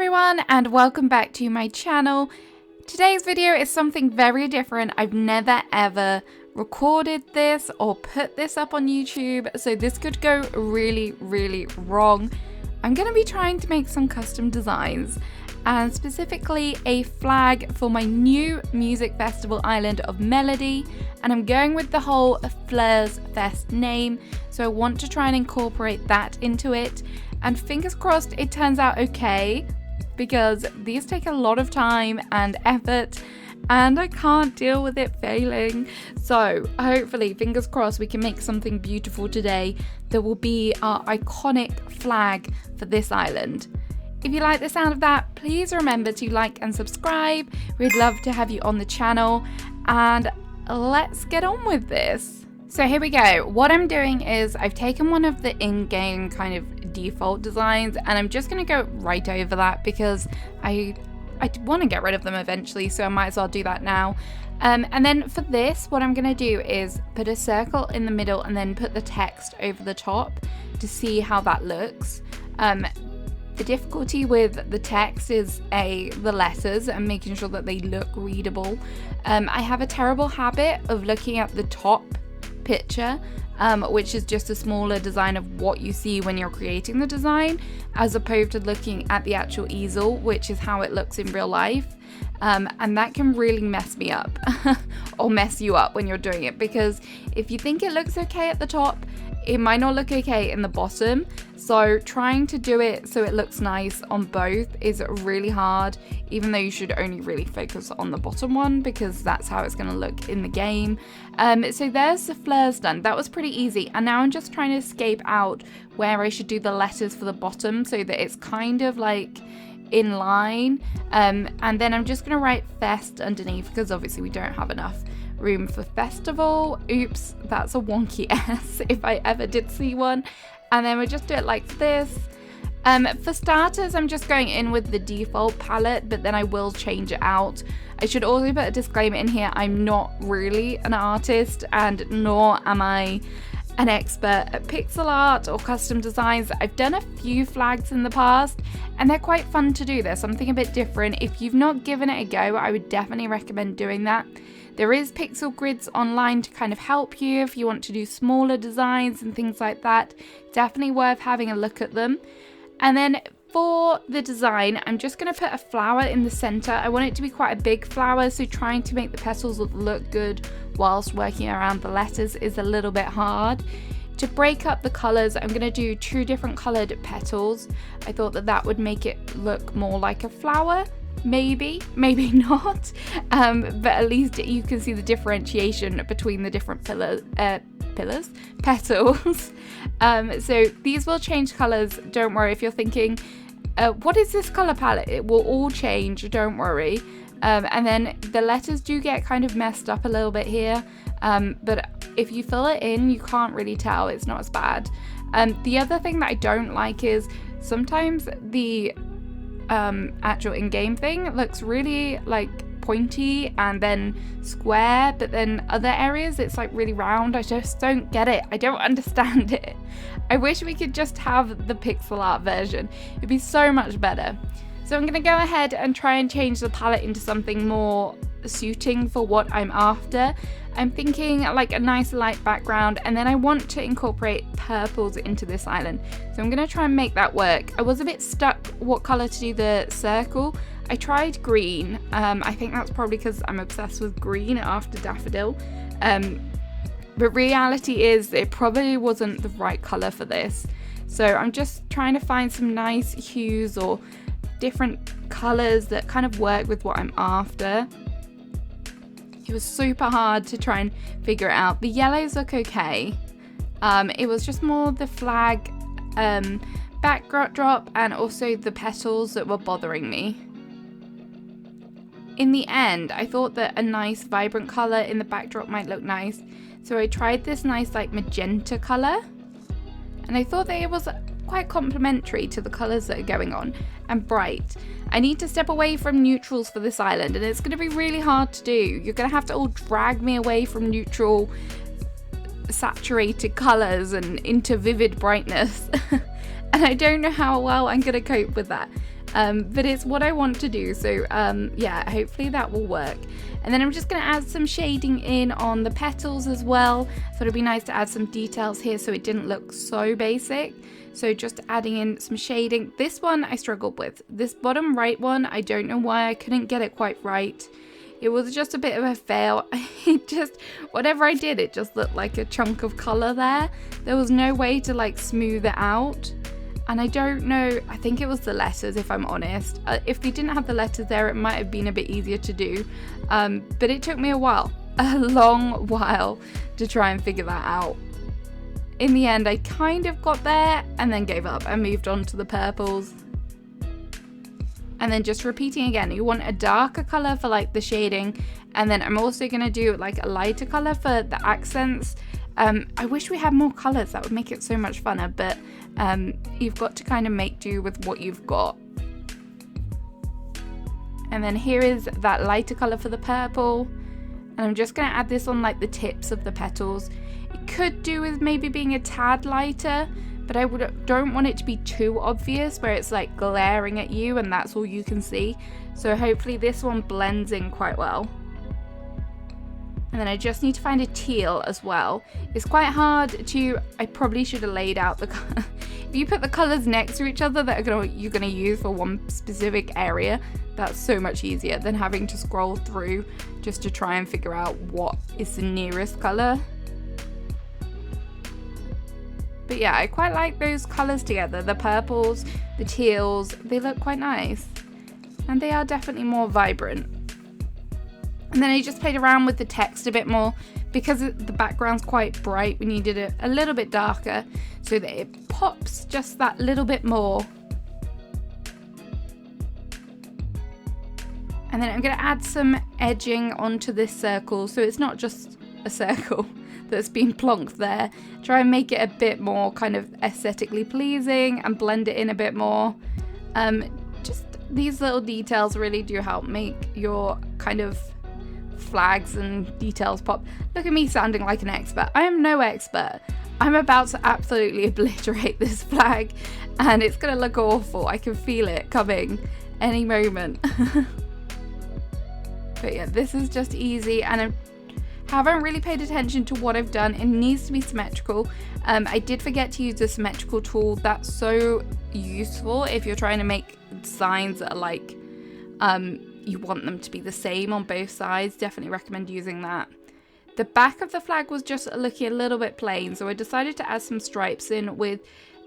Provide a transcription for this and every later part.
everyone, and welcome back to my channel. Today's video is something very different. I've never ever recorded this or put this up on YouTube, so this could go really wrong. I'm going to be trying to make some custom designs, and specifically a flag for my new music festival island of Melody, and I'm going with the whole Fleurs Fest name, so I want to try and incorporate that into it. And fingers crossed it turns out okay, because these take a lot of time and effort and I can't deal with it failing. So hopefully, fingers crossed, we can make something beautiful today that will be our iconic flag for this island. If you like the sound of that, please remember to like and subscribe. We'd love to have you on the channel, and let's get on with this. So here we go. What I'm doing is I've taken one of the in-game kind of default designs and I'm just going to go right over that because I want to get rid of them eventually, so I might as well do that now. And then for this, what I'm going to do is put a circle in the middle and then put the text over the top to see how that looks. The difficulty with the text is the letters and making sure that they look readable. I have a terrible habit of looking at the top picture, which is just a smaller design of what you see when you're creating the design, as opposed to looking at the actual easel, which is how it looks in real life. And that can really mess me up or mess you up when you're doing it, because if you think it looks okay at the top, it might not look okay in the bottom. So trying to do it so it looks nice on both is really hard, even though you should only really focus on the bottom one because that's how it's going to look in the game. So there's the fleurs done. That was pretty easy. And now I'm just trying to escape out where I should do the letters for the bottom so that it's kind of like in line. And then I'm just going to write fest underneath because obviously we don't have enough room for festival. Oops, that's a wonky S if I ever did see one. And then we'll just do it like this. For starters, I'm just going in with the default palette, but then I will change it out. I should also put a disclaimer in here. I'm not really an artist, and nor am I an expert at pixel art or custom designs. I've done a few flags in the past and they're quite fun to do. There's something a bit different. If you've not given it a go, I would definitely recommend doing that. There is pixel grids online to kind of help you if you want to do smaller designs and things like that. Definitely worth having a look at them. And then for the design, I'm just going to put a flower in the center. I want it to be quite a big flower, so trying to make the petals look good whilst working around the letters is a little bit hard. To break up the colors, I'm going to do 2 different colored petals. I thought that would make it look more like a flower. Maybe not, but at least you can see the differentiation between the different petals. So these will change colors. Don't worry if you're thinking, what is this color palette? It will all change, don't worry. And then the letters do get kind of messed up a little bit here, but if you fill it in, you can't really tell. It's not as bad. The other thing that I don't like is sometimes the actual in-game thing looks really like pointy and then square, but then other areas it's like really round. I just don't get it. I don't understand it. I wish we could just have the pixel art version. It'd be so much better. So I'm going to go ahead and try and change the palette into something more suiting for what I'm after. I'm thinking like a nice light background, and then I want to incorporate purples into this island. So I'm going to try and make that work. I was a bit stuck what color to do the circle. I tried green. I think that's probably because I'm obsessed with green after daffodil. But reality is it probably wasn't the right color for this. So I'm just trying to find some nice hues or different colors that kind of work with what I'm after. It was super hard to try and figure it out. The yellows look okay. It was just more the flag backdrop and also the petals that were bothering me. In the end, I thought that a nice vibrant color in the backdrop might look nice. So I tried this nice like magenta color, and I thought that it was quite complementary to the colors that are going on and bright. I need to step away from neutrals for this island, and it's going to be really hard to do. You're going to have to all drag me away from neutral saturated colors and into vivid brightness. And I don't know how well I'm going to cope with that. but it's what I want to do. So yeah, hopefully that will work. And then I'm just going to add some shading in on the petals as well. Thought it'd be nice to add some details here so it didn't look so basic. So just adding in some shading. This one I struggled with. This bottom right one, I don't know why I couldn't get it quite right. It was just a bit of a fail. It just, whatever I did, it just looked like a chunk of color there. There was no way to like smooth it out. And I don't know, I think it was the letters, if I'm honest. If they didn't have the letters there, it might have been a bit easier to do. But it took me a while, a long while, to try and figure that out. In the end, I kind of got there and then gave up and moved on to the purples. And then just repeating again, you want a darker color for like the shading. And then I'm also gonna do like a lighter color for the accents. I wish we had more colors, that would make it so much funner, but you've got to kind of make do with what you've got. And then here is that lighter color for the purple. And I'm just gonna add this on like the tips of the petals. It could do with maybe being a tad lighter, but I don't want it to be too obvious where it's like glaring at you and that's all you can see. So hopefully this one blends in quite well. And then I just need to find a teal as well. It's quite hard to, I probably should have laid out the, if you put the colors next to each other that you're gonna use for one specific area, that's so much easier than having to scroll through just to try and figure out what is the nearest color. But yeah, I quite like those colors together. The purples, the teals, they look quite nice. And they are definitely more vibrant. And then I just played around with the text a bit more because the background's quite bright. We needed it a little bit darker so that it pops just that little bit more. And then I'm going to add some edging onto this circle so it's not just a circle that's been plonked there. Try and make it a bit more kind of aesthetically pleasing and blend it in a bit more. Just these little details really do help make your kind of flags and details pop. Look at me sounding like an expert. I am no expert. I'm about to absolutely obliterate this flag and it's gonna look awful. I can feel it coming any moment. But yeah, this is just easy and I haven't really paid attention to what I've done. It needs to be symmetrical. I did forget to use the symmetrical tool. That's so useful if you're trying to make signs that are like you want them to be the same on both sides. Definitely recommend using that. The back of the flag was just looking a little bit plain, so I decided to add some stripes in with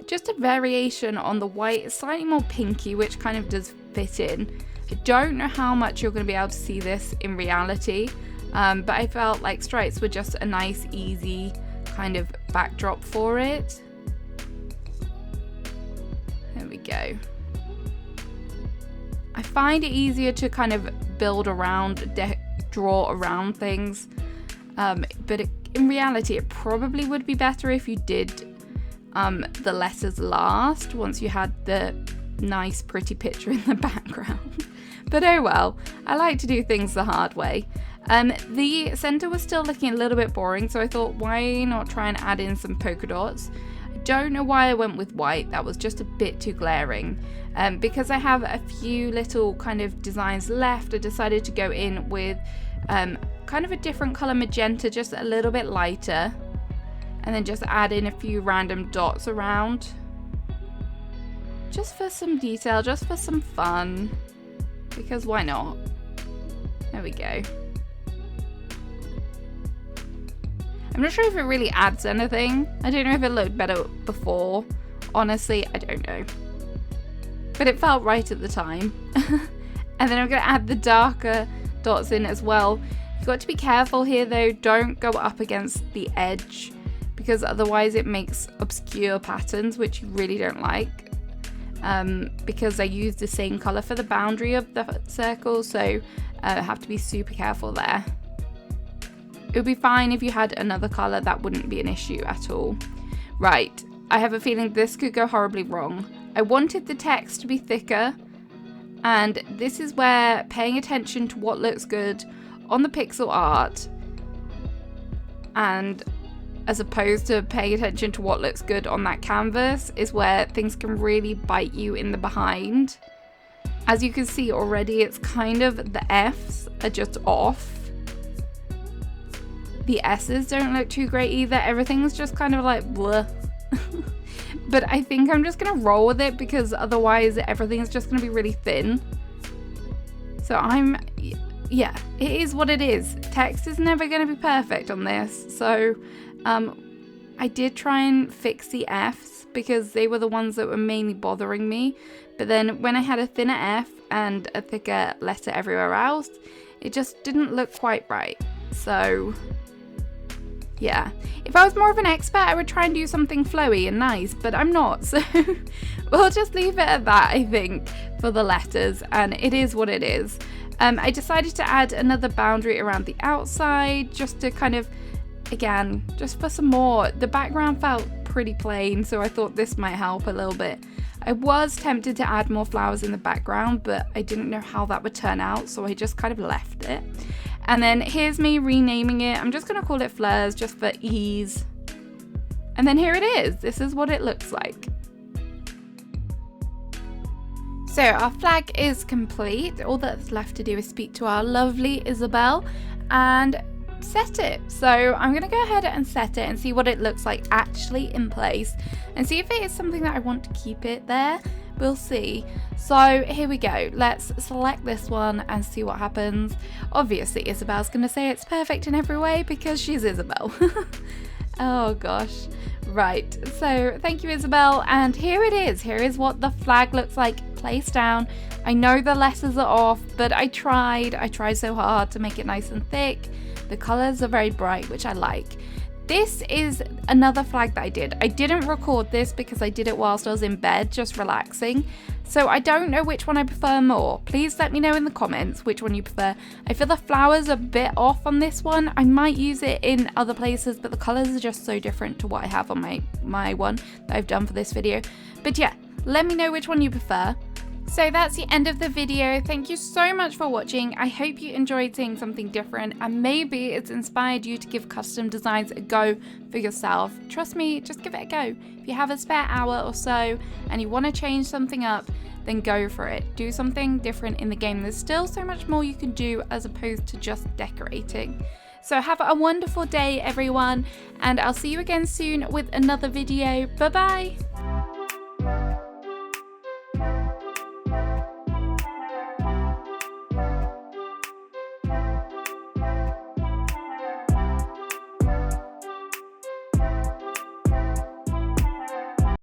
just a variation on the white. It's slightly more pinky, which kind of does fit in. I don't know how much you're going to be able to see this in reality, but I felt like stripes were just a nice, easy kind of backdrop for it. There we go. I find it easier to kind of build around, draw around things, but in reality it probably would be better if you did the letters last, once you had the nice pretty picture in the background. But oh well, I like to do things the hard way. The center was still looking a little bit boring, so I thought, why not try and add in some polka dots? I don't know why I went with white, that was just a bit too glaring. Because I have a few little kind of designs left, I decided to go in with kind of a different color magenta, just a little bit lighter, and then just add in a few random dots around, just for some detail, just for some fun, because why not? There we go. I'm not sure if it really adds anything. I don't know if it looked better before. Honestly, I don't know. But it felt right at the time. And then I'm going to add the darker dots in as well. You've got to be careful here though. Don't go up against the edge, because otherwise it makes obscure patterns, which you really don't like. Because I used the same color for the boundary of the circle, so I have to be super careful there. It would be fine if you had another color, that wouldn't be an issue at all. Right, I have a feeling this could go horribly wrong. I wanted the text to be thicker, and this is where paying attention to what looks good on the pixel art, and as opposed to paying attention to what looks good on that canvas, is where things can really bite you in the behind. As you can see already, it's kind of, the F's are just off. The S's don't look too great either. Everything's just kind of like blah. But I think I'm just gonna roll with it because otherwise everything's just gonna be really thin. So yeah, it is what it is. Text is never gonna be perfect on this. So I did try and fix the F's because they were the ones that were mainly bothering me. But then when I had a thinner F and a thicker letter everywhere else, it just didn't look quite right. So yeah, if I was more of an expert, I would try and do something flowy and nice, but I'm not. So we'll just leave it at that, I think, for the letters, and it is what it is. I decided to add another boundary around the outside just to kind of, again, just for some more. The background felt pretty plain, so I thought this might help a little bit. I was tempted to add more flowers in the background, but I didn't know how that would turn out, so I just kind of left it. And then here's me renaming it. I'm just going to call it Fleurs just for ease. And then here it is. This is what it looks like. So our flag is complete. All that's left to do is speak to our lovely Isabelle and set it. So I'm going to go ahead and set it and see what it looks like actually in place and see if it is something that I want to keep it there. We'll see. So here we go. Let's select this one and see what happens. Obviously Isabelle's going to say it's perfect in every way because she's Isabelle. Oh gosh. Right, so thank you, Isabelle, and here it is. Here is what the flag looks like placed down. I know the letters are off, but I tried so hard to make it nice and thick. The colors are very bright, which I like. This is another flag that I did. I didn't record this because I did it whilst I was in bed, just relaxing. So I don't know which one I prefer more. Please let me know in the comments which one you prefer. I feel the flowers are a bit off on this one. I might use it in other places, but the colors are just so different to what I have on my one that I've done for this video. But yeah, let me know which one you prefer. So that's the end of the video. Thank you so much for watching. I hope you enjoyed seeing something different and maybe it's inspired you to give custom designs a go for yourself. Trust me, just give it a go. If you have a spare hour or so and you want to change something up, then go for it. Do something different in the game. There's still so much more you can do as opposed to just decorating. So have a wonderful day, everyone, and I'll see you again soon with another video. Bye bye.